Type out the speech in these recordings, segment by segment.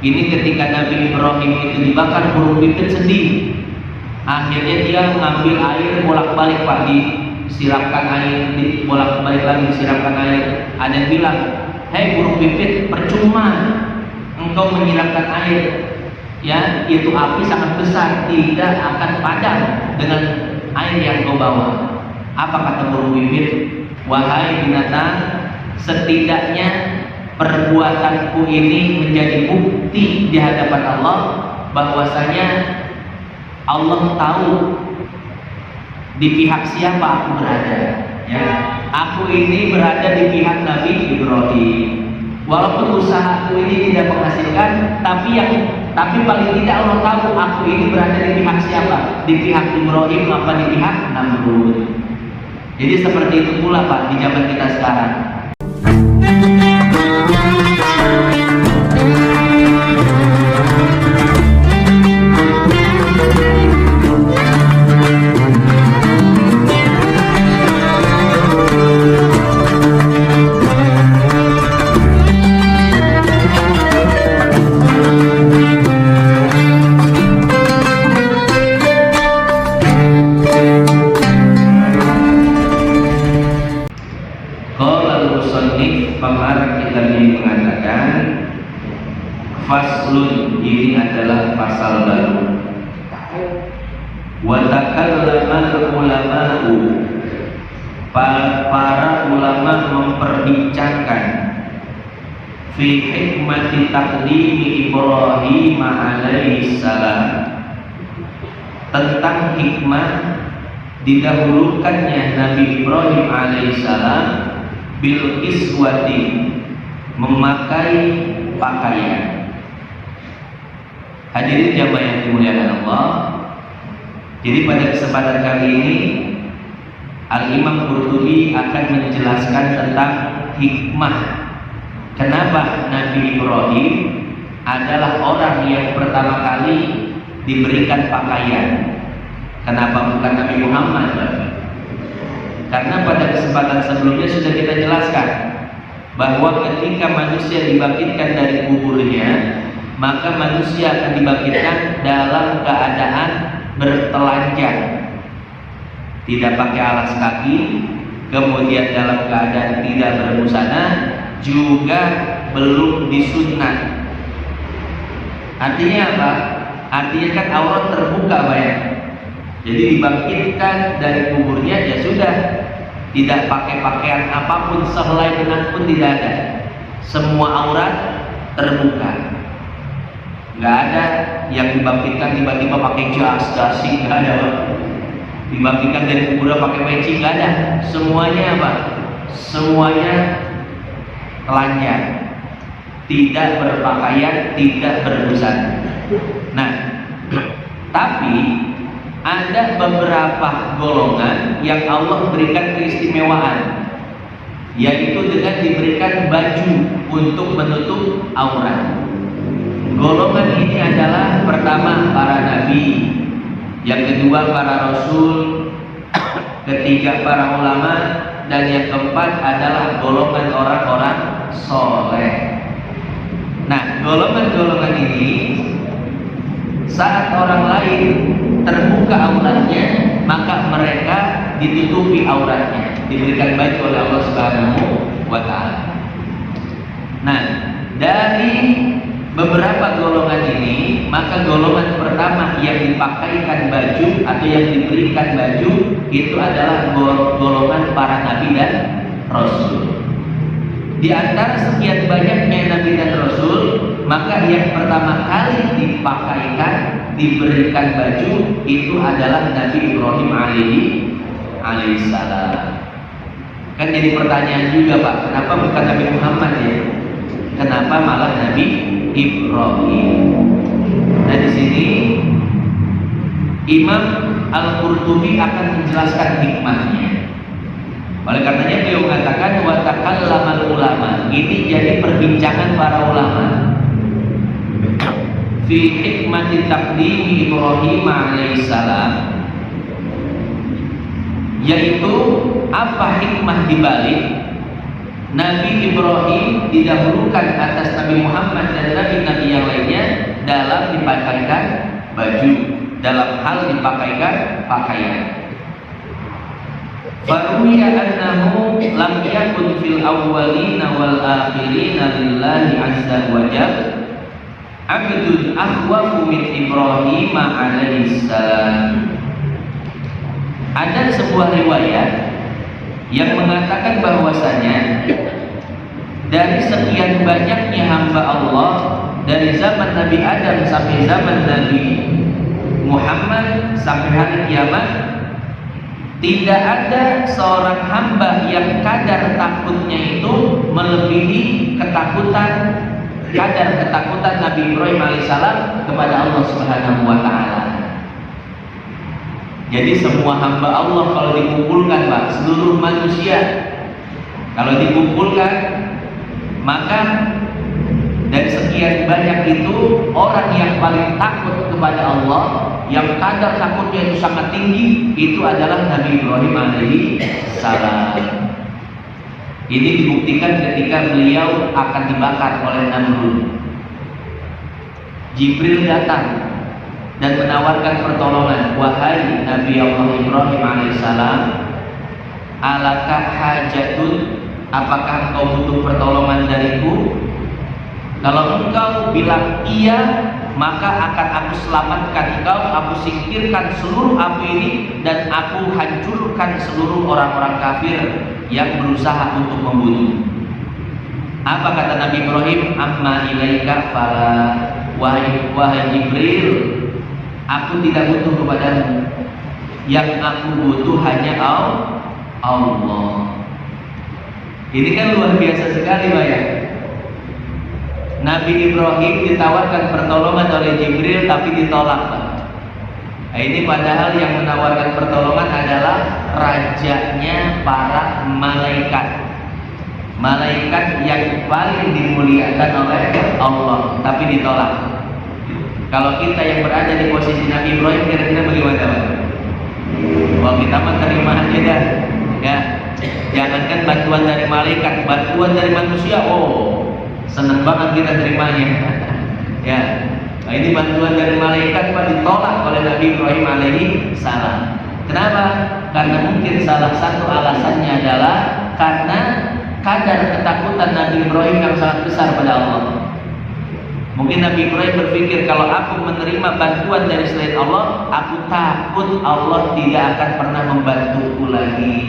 Ini ketika Nabi Ibrahim itu dibakar, burung pipit sedih. Akhirnya dia mengambil air bolak-balik, Pak, disiramkan air, bolak-balik lagi disiramkan air. Ada yang bilang, hei burung pipit, percuma engkau menyiramkan air, ya itu api sangat besar, tidak akan padam dengan air yang kau bawa. Apa kata burung pipit? Wahai binatang, setidaknya perbuatanku ini menjadi bukti di hadapan Allah bahwasanya Allah tahu di pihak siapa aku berada, ya. Aku ini berada di pihak Nabi Ibrahim. Walaupun usahaku ini tidak menghasilkan, tapi paling tidak Allah tahu aku ini berada di pihak siapa, di pihak Ibrahim apa di pihak Namrud. Jadi seperti itu pula, Pak, di zaman kita sekarang. Faslun, ini adalah pasal baru. Wa takallama ulama'u, para ulama memperbincangkan fi hikmati taqdimi Ibrahim alaihi salam, tentang hikmah didahulukannya Nabi Ibrahim alaihi salam bil iswati, memakai pakaian. Hadirin jamaah yang dimuliakan Allah. Jadi pada kesempatan kali ini Al-Imam Qurtubi akan menjelaskan tentang hikmah kenapa Nabi Ibrahim adalah orang yang pertama kali diberikan pakaian. Kenapa bukan Nabi Muhammad? Karena pada kesempatan sebelumnya sudah kita jelaskan bahwa ketika manusia dibangkitkan dari kuburnya, maka manusia akan dibangkitkan dalam keadaan bertelanjang, tidak pakai alas kaki, kemudian dalam keadaan tidak berbusana, juga belum disunat. Artinya apa? Artinya kan aurat terbuka, banyak. Jadi dibangkitkan dari kuburnya, ya sudah, tidak pakai pakaian apapun, sehelai benang pun tidak ada, semua aurat terbuka. Nggak ada yang dibangkitkan tiba-tiba pakai jas, dasi, nggak ada. Dibangkitkan dari kuburan pakai peci, nggak ada. Semuanya apa? Semuanya telanjang, tidak berpakaian, tidak berbusana. Nah, tapi ada beberapa golongan yang Allah berikan keistimewaan, yaitu dengan diberikan baju untuk menutup aurat. Golongan ini adalah pertama para nabi, yang kedua para rasul, ketiga para ulama, dan yang keempat adalah golongan orang-orang soleh. Nah, golongan-golongan ini saat orang lain terbuka auratnya, maka mereka ditutupi auratnya, diberikan baju oleh Allah Subhanahu wa Ta'ala. Nah, dari beberapa golongan ini, maka golongan pertama yang dipakaikan baju atau yang diberikan baju itu adalah golongan para nabi dan rasul. Di antara sekian banyaknya nabi dan rasul, maka yang pertama kali dipakaikan, diberikan baju itu adalah Nabi Ibrahim alaihi salam. Kan jadi pertanyaan juga, Pak, kenapa bukan Nabi Muhammad ya? Kenapa malah Nabi Ibrahim? Nah, di sini Imam Al-Qurtubi akan menjelaskan hikmahnya. Oleh karenanya beliau mengatakan wa takallamal ulama. Ini jadi perbincangan para ulama fi hikmati taqdimi Ibrahim alaihissalam, yaitu apa hikmah dibalik Nabi Ibrahim didahulukan atas Nabi Muhammad dan nabi-nabi yang lainnya dipakaikan baju, dalam hal dipakaikan pakaian. Faruya annahu lam yakun fil awwalina wal akhirina lillahi azza wa jalla abdun akhwafu min Ibrahim alaihi salam. Ada sebuah riwayat yang mengatakan bahwasanya dari sekian banyaknya hamba Allah dari zaman Nabi Adam sampai zaman Nabi Muhammad sampai hari kiamat, tidak ada seorang hamba yang kadar takutnya itu melebihi kadar ketakutan Nabi Ibrahim alaihissalam kepada Allah Subhanahu wa taala. Jadi semua hamba Allah kalau dikumpulkan, Pak, seluruh manusia kalau dikumpulkan, maka dari sekian banyak itu orang yang paling takut kepada Allah, yang kadar takutnya itu sangat tinggi, itu adalah Nabi Ibrahim alaihi salam. Ini dibuktikan ketika beliau akan dibakar oleh Namrud. Jibril datang dan menawarkan pertolongan. Wahai Nabi Allah Ibrahim alaihissalam, alaka hajatun, apakah engkau butuh pertolongan dariku? Kalau engkau bilang iya, maka akan aku selamatkan engkau, aku singkirkan seluruh api ini, dan aku hancurkan seluruh orang-orang kafir yang berusaha untuk membunuh. Apa kata Nabi Ibrahim? Amma ilaika fala, wahai Jibril, aku tidak butuh kepadamu, yang aku butuh hanya Allah. Ini kan luar biasa sekali, Pak ya. Nabi Ibrahim ditawarkan pertolongan oleh Jibril tapi ditolak, Pak. Nah, ini padahal yang menawarkan pertolongan adalah rajanya para malaikat. Malaikat yang paling dimuliakan oleh Allah, tapi ditolak. Kalau kita yang berada di posisi Nabi Ibrahim, kira-kira bagaimana, Pak? Wah, kita mah terima aja dah. Ya, jangankan bantuan dari malaikat, bantuan dari manusia, senang banget kita terimanya. Ya, nah ini bantuan dari malaikat, Pak, ditolak oleh Nabi Ibrahim alaihi salam. Kenapa? Karena mungkin salah satu alasannya adalah karena kadar ketakutan Nabi Ibrahim yang sangat besar pada Allah. Mungkin Nabi Ibrahim berpikir, kalau aku menerima bantuan dari selain Allah, aku takut Allah tidak akan pernah membantuku lagi.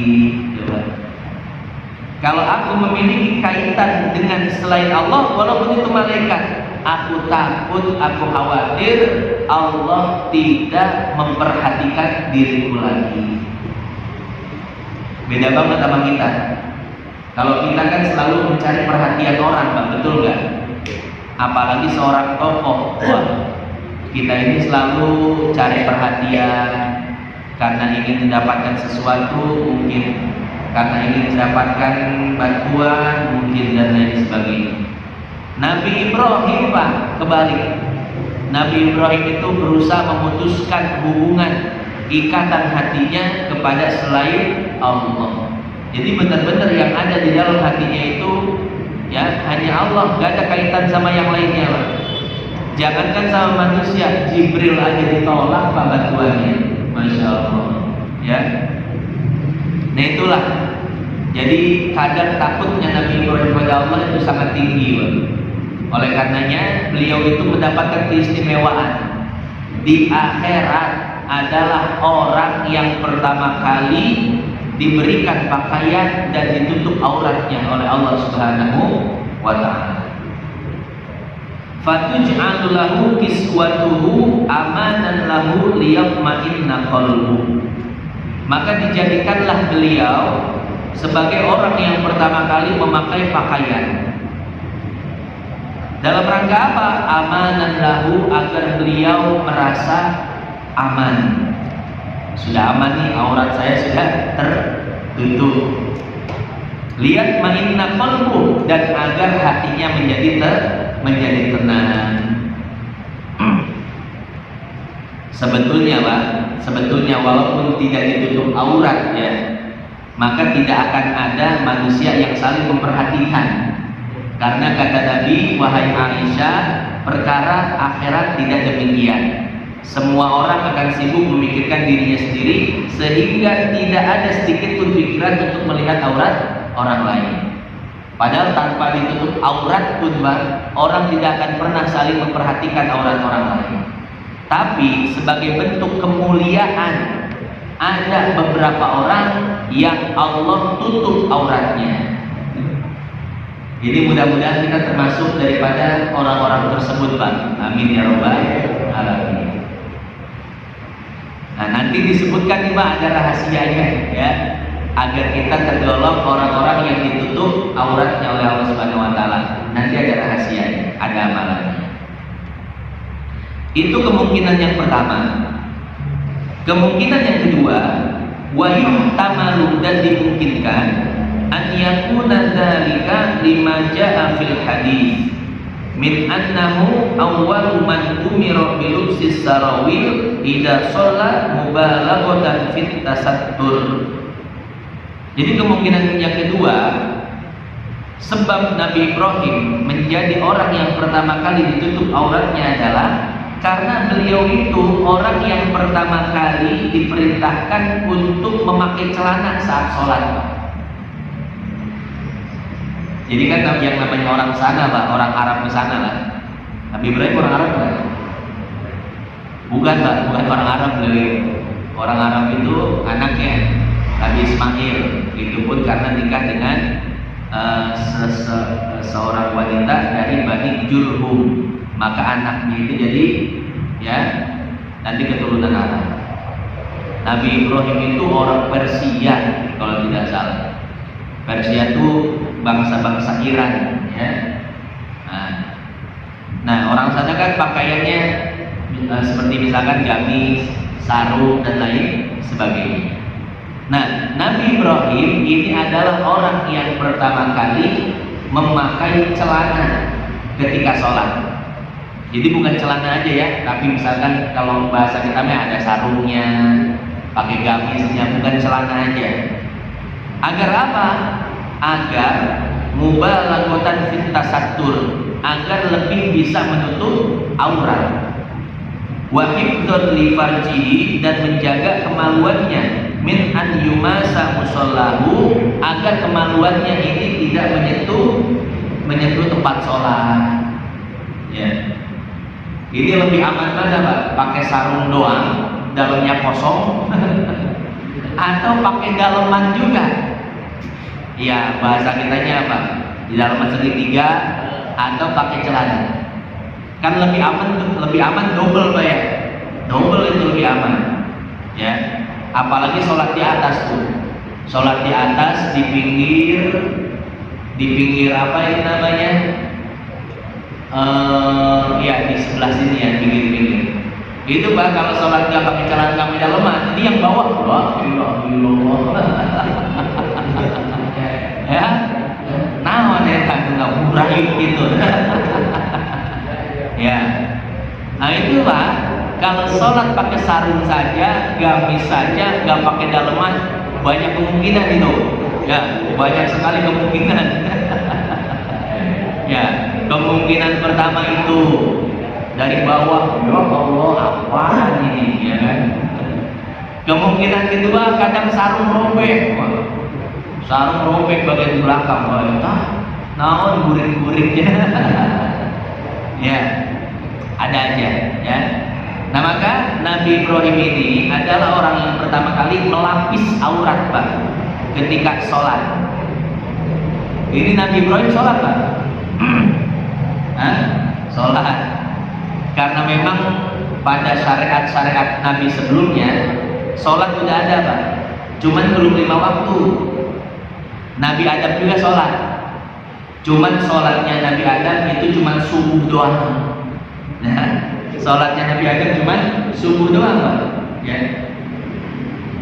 Kalau aku memiliki kaitan dengan selain Allah, walaupun itu malaikat, aku takut, aku khawatir Allah tidak memperhatikan diriku lagi. Beda banget sama kita. Kalau kita kan selalu mencari perhatian orang, Bang, betul nggak? Apalagi seorang tokoh, kita ini selalu cari perhatian karena ingin mendapatkan sesuatu, mungkin karena ingin mendapatkan bantuan, mungkin, dan lain sebagainya. Nabi Ibrahim, Pak, kebalik. Nabi Ibrahim itu berusaha memutuskan hubungan, ikatan hatinya kepada selain Allah. Jadi benar-benar yang ada di dalam hatinya itu ya hanya Allah, gak ada kaitan sama yang lainnya, Pak. Jangankan sama manusia, Jibril aja ditolak, Pak, bantuannya. Masya Allah. Ya. Nah itulah. Jadi kadar takutnya Nabi Ibrahim pada Allah itu sangat tinggi, Pak. Oleh karenanya beliau itu mendapatkan keistimewaan. Di akhirat adalah orang yang pertama kali diberikan pakaian dan ditutup auratnya oleh Allah Subhanahu wa ta'ala. Fatuj'alu lahu kiswatuhu amanan lahu liyatma'inna qalbuhu. Maka dijadikanlah beliau sebagai orang yang pertama kali memakai pakaian. Dalam rangka apa? Amanan lahu, agar beliau merasa aman. Sudah aman nih, aurat saya sudah tertutup. Lihat ma'inna qalbu, dan agar hatinya menjadi tenang. Sebetulnya, Pak, walaupun tidak ditutup aurat ya, maka tidak akan ada manusia yang saling memperhatikan. Karena kata Nabi, wahai Aisyah, perkara akhirat tidak demikian. Semua orang akan sibuk memikirkan dirinya sendiri sehingga tidak ada sedikit pun pikiran untuk melihat aurat orang lain. Padahal tanpa ditutup aurat pun orang tidak akan pernah saling memperhatikan aurat orang lain. Tapi sebagai bentuk kemuliaan, ada beberapa orang yang Allah tutup auratnya. Jadi mudah-mudahan kita termasuk daripada orang-orang tersebut, Pak. Amin ya rabbal alamin. Nah, nanti disebutkan nih Pak, ada rahasianya ya, agar kita tergolong orang-orang yang ditutup auratnya oleh Allah Subhanahu wa taala. Nanti ada rahasianya, ada amalannya. Itu kemungkinan yang pertama. Kemungkinan yang kedua, wa yuhtamalu, dan dimungkinkan an yakuna dzalika lima jaa fil hadis min annahu awwalu man umira bi lubsis sarawil idza shalla mubalaghatan fit tasattur. Jadi kemungkinan yang kedua, sebab Nabi Ibrahim menjadi orang yang pertama kali ditutup auratnya adalah karena beliau itu orang yang pertama kali diperintahkan untuk memakai celana saat sholat. Jadi kan yang namanya orang sana Pak, orang Arab di sana lah. Nabi Ibrahim orang Arab kan? Bukan Pak, bukan orang Arab beliau. Orang Arab itu anaknya Nabi Ismail. Itu pun karena nikah dengan seorang wanita dari Bani Jurhum. Maka anaknya itu jadi ya nanti keturunan Arab. Nabi Ibrahim itu orang Persia kalau tidak salah. Persia itu bangsa-bangsa Iran ya. Nah orang sana kan pakaiannya seperti misalkan gamis, sarung dan lain sebagainya. Nah Nabi Ibrahim ini adalah orang yang pertama kali memakai celana ketika sholat. Jadi bukan celana aja ya, tapi misalkan kalau bahasa kita ada sarungnya, pakai gamisnya, bukan celana aja. Agar apa? Agar mubalaghatan fit tasattur, agar lebih bisa menutup aurat. Wa hifdzan li farjihi, dan menjaga kemaluannya, min an yumasa musallahu, agar kemaluannya ini tidak menyentuh tempat sholat. Ya. Ini lebih aman mana Pak? Pakai sarung doang, dalamnya kosong, atau pakai daleman juga? Ya bahasa kitanya apa? Di daleman segitiga atau pakai celana? Kan lebih aman double Pak ya? Double itu lebih aman. Ya. Apalagi sholat di atas tuh. Sholat di atas di pinggir apa ini namanya? Ya di sebelah sini ya, pinggir-pinggir. Itu Pak kalau sholat nggak pakai celana kami daleman, ini yang bawah ya, naon ya kan nggak murahin gitu. Ya, nah itu Pak kalau sholat pakai sarung saja, gamis saja, nggak pakai daleman, banyak kemungkinan itu. Ya, banyak sekali kemungkinan. Ya, kemungkinan pertama itu dari bawah, ya Allah apaan ini ya kan. Kemungkinan kedua kadang sarung robek, bagian belakang, naon guring-guringnya. Ya, ada aja ya. Nah maka Nabi Ibrahim ini adalah orang yang pertama kali melapis aurat Pak ketika sholat. Ini Nabi Ibrahim sholat Pak. Sholat. Karena memang pada syariat-syariat Nabi sebelumnya sholat sudah ada Pak, cuman belum 5 waktu. Nabi Adam juga sholat, cuman sholatnya Nabi Adam itu cuman subuh doang. Nah, sholatnya Nabi Adam cuman subuh doang Pak. Ya.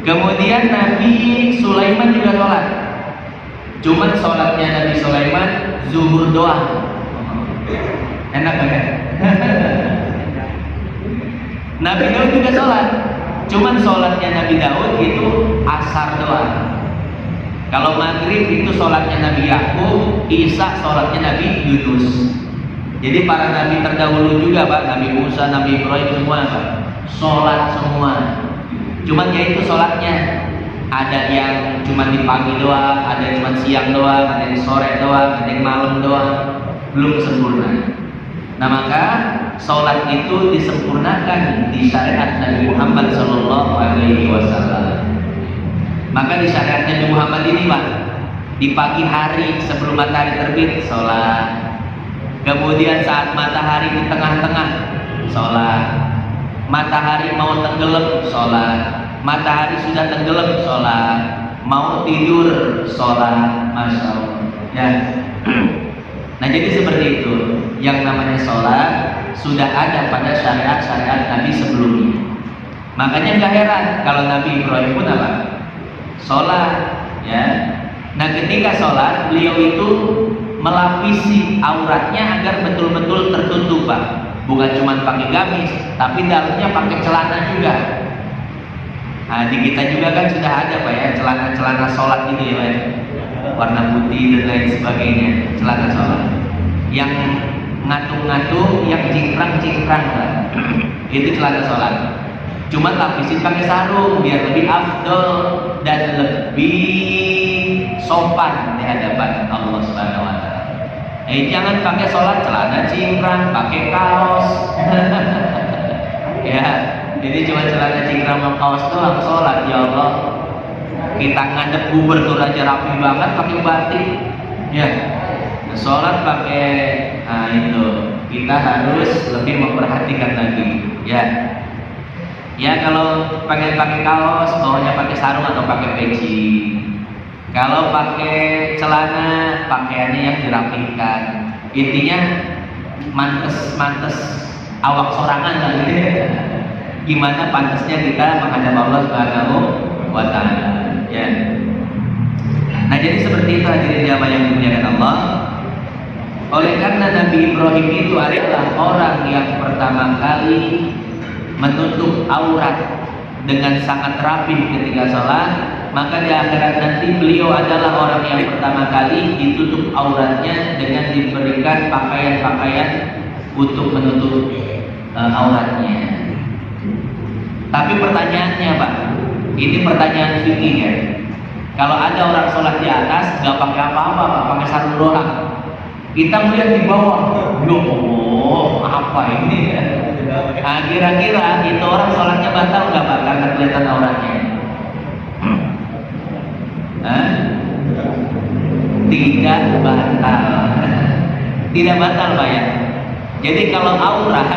Kemudian Nabi Sulaiman juga sholat, cuman sholatnya Nabi Sulaiman zuhur doang. Enak banget. Nabi Daud juga sholat, cuman sholatnya Nabi Daud itu asar doang. Kalau maghrib itu sholatnya Nabi Yakub, Isa sholatnya Nabi Yunus. Jadi para nabi terdahulu juga Pak, Nabi Musa, Nabi Ibrahim semua Pak, sholat semua. Cuman ya itu sholatnya ada yang cuma di pagi doang, ada yang cuma siang doang, ada yang sore doang, ada yang malam doang, belum sempurna. Nah maka sholat itu disempurnakan di syariat Nabi Muhammad SAW. Maka di syariat Nabi Muhammad ini Pak, di pagi hari sebelum matahari terbit sholat, kemudian saat matahari di tengah-tengah sholat, matahari mau tenggelam sholat, matahari sudah tenggelam sholat, mau tidur sholat, masya Allah ya. Nah jadi seperti itu yang namanya sholat sudah ada pada syariat-syariat Nabi sebelumnya. Makanya gak heran kalau Nabi Ibrahim pun apa? Sholat ya. Nah ketika sholat beliau itu melapisi auratnya agar betul-betul tertutup Pak. Bukan cuma pakai gamis, tapi dalamnya pakai celana juga. Nah di kita juga kan sudah ada Pak ya, celana-celana sholat ini ya Pak ya, warna putih dan lain sebagainya, celana sholat yang ngatung-ngatung, yang cingkrang-cingkrang Pak. Itu celana sholat. Cuma lapisin pakai sarung biar lebih afdol dan lebih sopan di hadapan Allah Subhanahu wa taala. Jangan pakai sholat celana cingkrang, pakai kaos. Ya, jadi cuma celana cingkrang sama kaos doang sholat, ya Allah. Kita ngadep gubernur aja rapi banget pakai batik. Ya. Sholat pakai itu kita harus lebih memperhatikan lagi. Ya. Ya kalau pengen pakai kaos, bawahnya pakai sarung atau pakai peci. Kalau pakai celana, pakaiannya yang dirapikan. Intinya mantes awak sorangan lah gitu. Gimana pantasnya kita menghadap Allah Subhanahu wa taala. Ya. Nah jadi seperti itu hadirin jamaah yang dimuliakan Allah. Oleh karena Nabi Ibrahim itu adalah orang yang pertama kali menutup aurat dengan sangat rapi ketika sholat, maka di akhirat nanti beliau adalah orang yang pertama kali ditutup auratnya dengan diberikan pakaian-pakaian untuk menutup auratnya. Tapi pertanyaannya Pak, ini pertanyaan fikih ya. Kalau ada orang sholat di atas nggak pakai apa-apa Pak, pakai sarung doang. Kita melihat di bawah, ya Allah, apa ini ya? Nah, kira-kira itu orang sholatnya batal nggak Pak karena kelihatan auratnya? Tidak batal. Tidak batal Pak ya. Jadi kalau aurat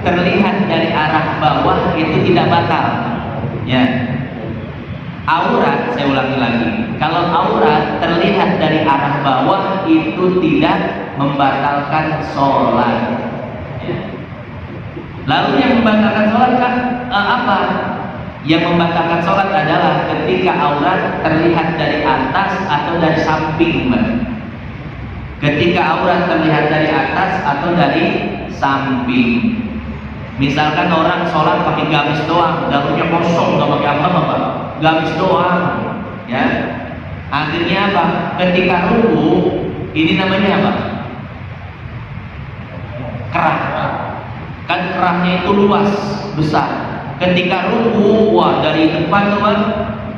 terlihat dari arah bawah itu tidak batal. Ya. Aurat, saya ulangi lagi. Kalau aurat terlihat dari arah bawah itu tidak membatalkan sholat. Ya. Lalu yang membatalkan sholat kan apa? Yang membatalkan sholat adalah ketika aurat terlihat dari atas atau dari samping. Ketika aurat terlihat dari atas atau dari samping. Misalkan orang sholat pakai gamis doang, dalamnya kosong, nggak pakai apa-apa, gamis doang, ya. Akhirnya apa? Ketika ruku, ini namanya apa? Kerah. Kan kerahnya itu luas, besar. Ketika ruku, wah dari depan tuh kan,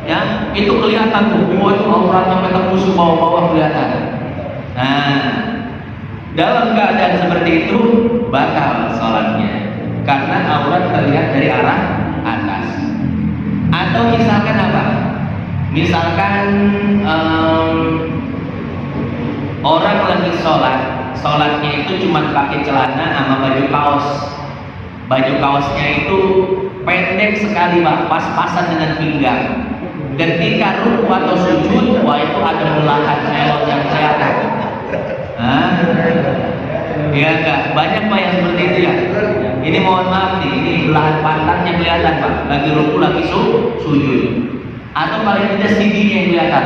ya, itu kelihatan tuh, wah itu aurat sampai tembus ke bawah-bawah kelihatan. Nah, dalam keadaan seperti itu batal sholatnya. Karena aurat terlihat dari arah atas. Atau misalkan apa? Misalkan orang lagi sholatnya itu cuma pakai celana sama baju kaos. Baju kaosnya itu pendek sekali Pak, pas-pasan dengan pinggang. Ketika ruku atau sujud, wah itu ada belahan elot yang kelihatan. Ya enggak, banyak Pak yang seperti itu ya. Ini mohon maaf nih, ini belahan pantatnya kelihatan Pak, lagi ruku lagi sujud. Atau paling tidak sidinya yang kelihatan.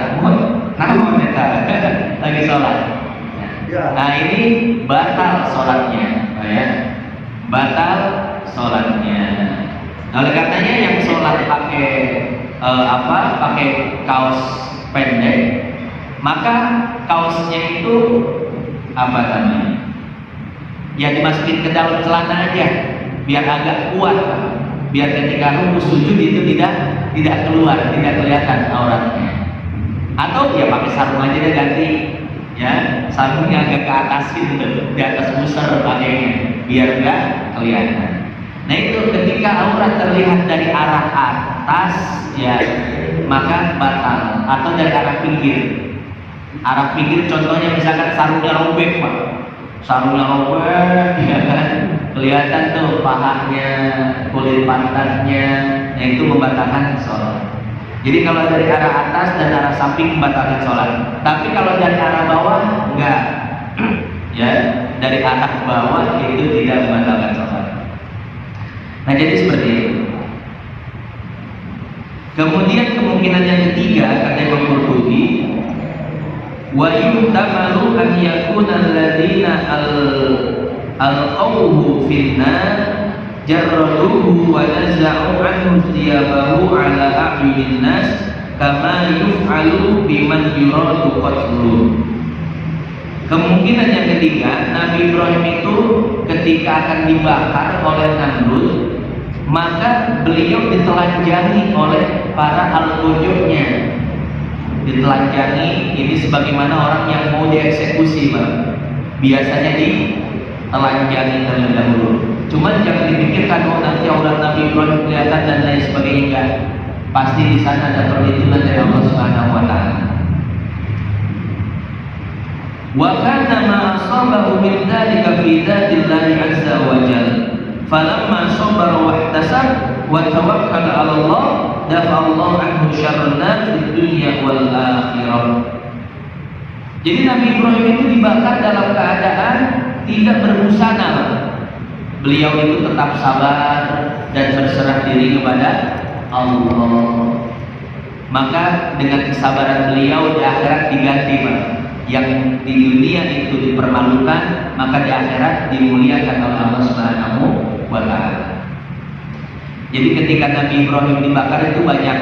Namun lagi sholat. Nah ini batal sholatnya, ya. Batal sholatnya. Oleh karenanya yang sholat pakai pakai kaos pendek, maka kaosnya itu apa namanya? Ya dimasukin ke dalam celana aja, biar agak kuat, biar ketika ruku sujud itu tidak keluar, tidak kelihatan auratnya. Atau ya pakai sarung aja deh ganti, ya sarungnya agak ke atas gitu, di atas pusar pakainya, biar nggak kelihatan. Nah itu ketika aurat terlihat dari arah atas, ya maka batal. Atau dari arah pinggir. Arah pinggir contohnya misalkan sarungnya robek, Pak. Sarungnya robek, ya kan? Kelihatan tuh pahanya, kulit pantatnya, yang itu membatalkan sholat. Jadi kalau dari arah atas dan arah samping membatalkan sholat. Tapi kalau dari arah bawah enggak. Ya, dari arah bawah itu tidak membatalkan sholat. Nah jadi seperti itu. Kemudian kemungkinan yang ketiga kata Imam Qurtubi, wa yuhtamalu an yakuna alladziina alqawhu finnar jarraduhu wa naza'u anhu thiyabahu ala a'yunin nas kama yuf'alu biman yuradu qatluhu. Kemungkinan yang ketiga, Nabi Ibrahim itu ketika akan dibakar oleh Namrud, maka beliau ditelanjangi oleh para algojonya. Ditelanjangi ini sebagaimana orang yang mau dieksekusi, Pak. Biasanya ditelanjangi terlebih dahulu. Cuma jangan dipikirkan oh nanti aurat Nabi Ibrahim kelihatan dan lain sebagainya, enggak. Pasti di sana ada perlindungan dari Allah Subhanahu wa taala. Wa kana ma asabahu min dzalika fi dzatillahi azza wa jalla. Falamma sabara wa ihtasab wa tawakkala 'ala Allah dafa Allah anhu syarran fid dunya wal akhirah. Jadi Nabi Ibrahim itu dibakar dalam keadaan tidak berbusana. Beliau itu tetap sabar dan berserah diri kepada Allah. Maka dengan kesabaran beliau di akhirat diganti, Pak. Yang di dunia itu dipermalukan, maka di akhirat dimuliakan oleh Allah Subhanahu wa taala. Jadi ketika Nabi Ibrahim dibakar itu banyak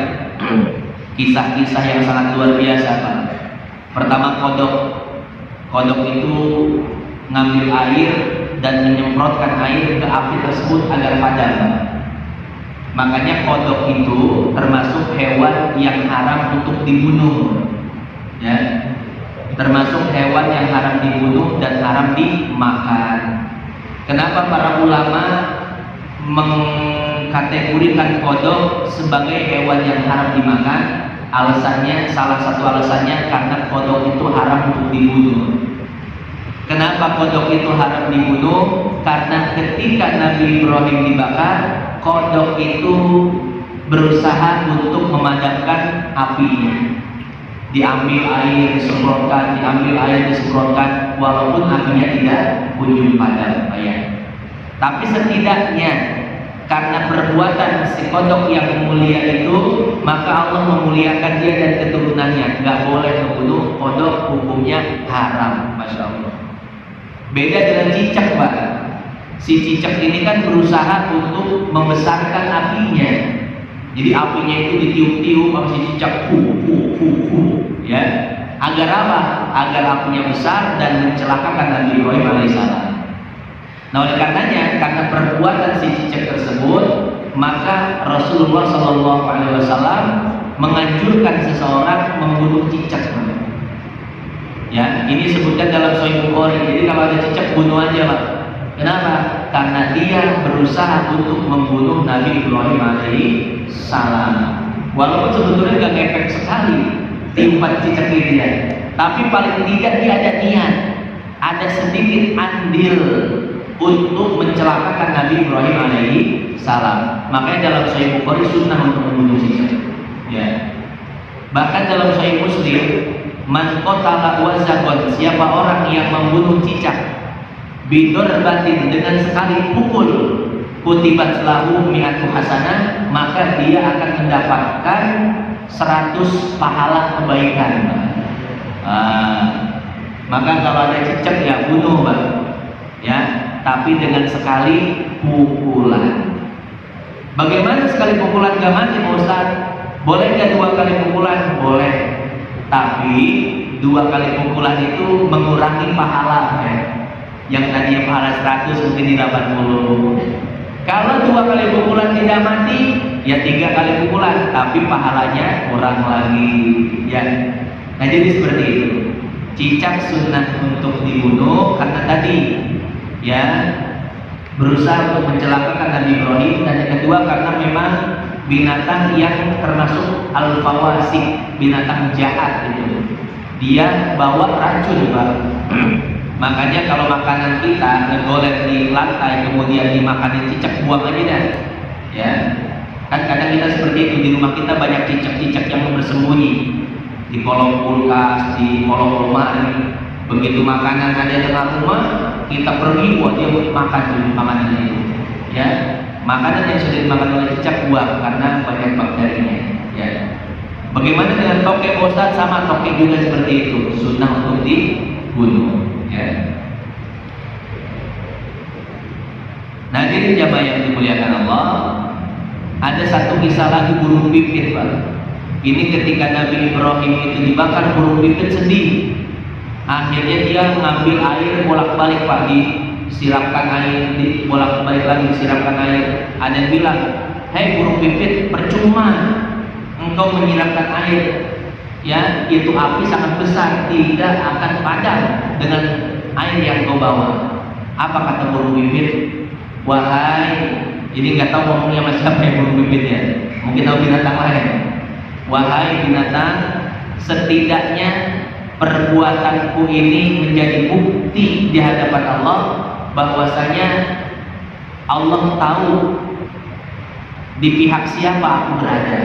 kisah-kisah yang sangat luar biasa, Pak. Pertama kodok. Kodok itu ngambil air dan menyemprotkan air ke api tersebut agar padam. Makanya kodok itu termasuk hewan yang haram untuk dibunuh, ya. Termasuk hewan yang haram dibunuh dan haram dimakan. Kenapa para ulama mengkategorikan kodok sebagai hewan yang haram dimakan? Alasannya, salah satu alasannya karena kodok itu haram untuk dibunuh. Kenapa kodok itu haram dibunuh? Karena ketika Nabi Ibrahim dibakar, kodok itu berusaha untuk memadamkan apinya. Diambil air, disemprotkan, diambil air, disemprotkan, walaupun apinya tidak kunjung padam, ya. Tapi setidaknya karena perbuatan si kodok yang mulia itu, maka Allah memuliakan dia dan keturunannya. Nggak boleh membunuh kodok, hukumnya haram, masya Allah. Beda dengan cicak, Pak. Si cicak ini kan berusaha untuk membesarkan apinya. Jadi apinya itu ditiup-tiup sama si cicak, ya. Agar apa? Agar apinya besar dan mencelakakan Nabi Ibrahim alaihissalam. Nah, oleh karenanya, karena perbuatan si cicak tersebut, maka Rasulullah SAW menganjurkan seseorang membunuh cicak. Ya, ini disebutkan dalam Sahih Bukhari. Jadi kalau ada cicak, bunuh aja, Pak. Kenapa? Karena dia berusaha untuk membunuh Nabi Ibrahim alaihissalam. Walaupun sebetulnya gak efek sekali tiupan cicak ini ya, tapi paling tidak dia ada niat, ada sedikit andil untuk mencelakakan Nabi Ibrahim alaihissalam. Makanya dalam Sahih Bukhari sunnah untuk membunuh cicak. Ya. Bahkan dalam Sahih Muslim, man qatala wazagon, siapa orang yang membunuh cicak bidorbatin, dengan sekali pukul, kutibat lahu mi'atu hasanah, maka dia akan mendapatkan 100 pahala kebaikan. Maka kalau ada cicak ya bunuh, Pak. Ya, tapi dengan sekali pukulan. Bagaimana sekali pukulan gak mati, Pak Ustaz? Boleh gak 2 kali pukulan? Boleh. Tapi 2 kali pukulan itu mengurangi pahala, ya. Yang tadinya pahala 100 mungkin di 80. Kalau 2 kali pukulan tidak mati, ya 3 kali pukulan, tapi pahalanya kurang lagi. Ya, nah jadi seperti itu. Cicak sunnah untuk dibunuh karena tadi, ya, berusaha untuk mencelakakan Nabi Ibrahim, dan yang kedua karena memang binatang yang termasuk al-fawasik, binatang jahat itu. Dia bawa racun, Pak. Makanya kalau makanan kita ngegolek di lantai kemudian dimakanin cicak, buang aja dah. Ya. Kan kadang kita seperti itu, di rumah kita banyak cicak-cicak yang bersembunyi di kolong kulkas, di kolong lemari. Begitu makanan ada di dalam rumah, kita pergi buat dia makan dulu makanan itu. Ya. Makanan yang sudah dimakan oleh cicak buang karena banyak bakterinya. Ya. Bagaimana dengan tokek, Ustaz? Sama, tokek juga seperti itu, sunnah untuk dibunuh. Ya. Nah, jadi jamaah yang dimuliakan Allah, ada satu kisah lagi burung pipit, Pak. Ini ketika Nabi Ibrahim itu dibakar, burung pipit sedih. Akhirnya dia mengambil air bolak-balik, Pak, disiramkan air, bolak-balik lagi disiramkan air. Ada yang bilang, "Hei burung pipit, percuma engkau menyiramkan air, ya, itu api sangat besar, tidak akan padam dengan air yang kau bawa." Apa kata burung pipit? "Wahai," ini nggak tahu ngomongnya sama siapa ya burung pipitnya, mungkin tahu binatang lain. "Wahai binatang, setidaknya perbuatanku ini menjadi bukti di hadapan Allah bahwasanya Allah tahu di pihak siapa aku berada.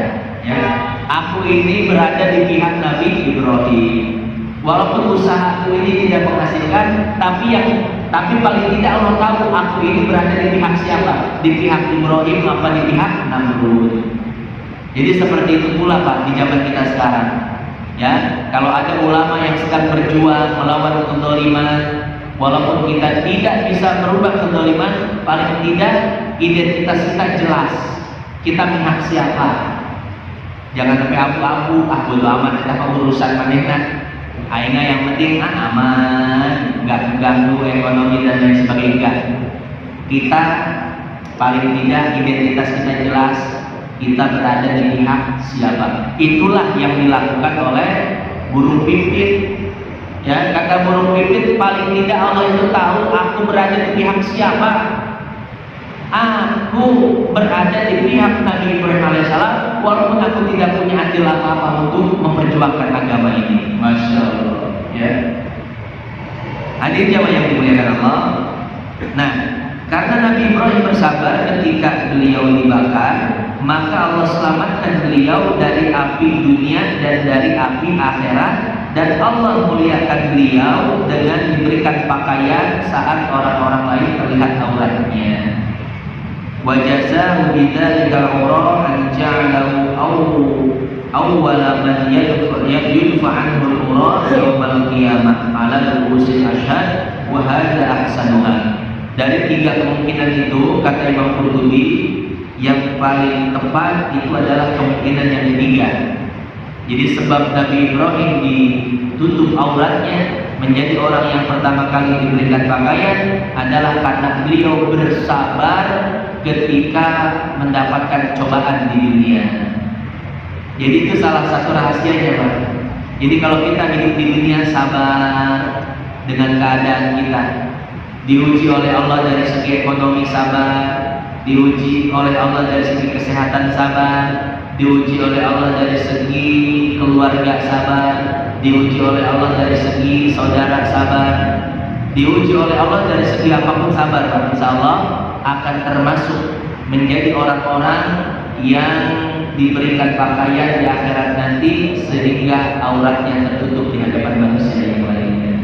Ya, aku ini berada di pihak Nabi Ibrahim. Walaupun usahaku ini tidak menghasilkan, tapi paling tidak Allah tahu aku ini berada di pihak siapa, di pihak Ibrahim apa di pihak Namrud." Jadi seperti itu pula, Pak, di zaman kita sekarang. Ya, kalau ada ulama yang sedang berjuang melawan kezaliman, walaupun kita tidak bisa merubah kezaliman, paling tidak identitas kita jelas. Kita pihak siapa? Jangan sampai abu-abu, bodo amat, kita mau urusan manehna. Aina yang penting aman, nggak mengganggu ekonomi dan lain sebagainya. Kita paling tidak identitas kita jelas, kita berada di pihak siapa. Itulah yang dilakukan oleh burung pipit. Ya, kata burung pipit, paling tidak Allah itu tahu aku berada di pihak siapa. Aku berada di pihak Nabi Ibrahim alaihissalam, walaupun aku tidak punya andil apa-apa untuk memperjuangkan agama ini. Masya Allah. Ya. Hadir jamaah yang dimuliakan Allah. Nah, karena Nabi Ibrahim bersabar ketika beliau dibakar, maka Allah selamatkan beliau dari api dunia dan dari api akhirat, dan Allah muliakan beliau dengan diberikan pakaian saat orang-orang lain terlihat auratnya. Wa jazaa'u bidzalika al-ghurra an ja'alahu awwala man yudfa anhu al-ghurra yawmal qiyamah 'ala ru'usil ashhad wa hadza ahsanuha. Dari 3 kemungkinan itu, kata Imam Qurtubi, yang paling tepat itu adalah kemungkinan yang ketiga. Jadi sebab Nabi Ibrahim ditutup auratnya menjadi orang yang pertama kali diberikan pakaian adalah karena beliau bersabar ketika mendapatkan cobaan di dunia. Jadi itu salah satu rahasianya, Pak. Jadi kalau kita hidup di dunia sabar dengan keadaan kita, diuji oleh Allah dari segi ekonomi sabar, diuji oleh Allah dari segi kesehatan sabar, diuji oleh Allah dari segi keluarga sabar, diuji oleh Allah dari segi saudara sabar, diuji oleh Allah dari segi apapun sabar, Pak. Insya Allah akan termasuk menjadi orang-orang yang diberikan pakaian di akhirat nanti sehingga auratnya tertutup di hadapan manusia yang lainnya.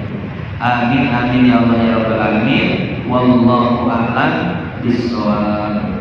Amin amin ya Allah ya rabbal alamin. Wallahu a'lam bishawab.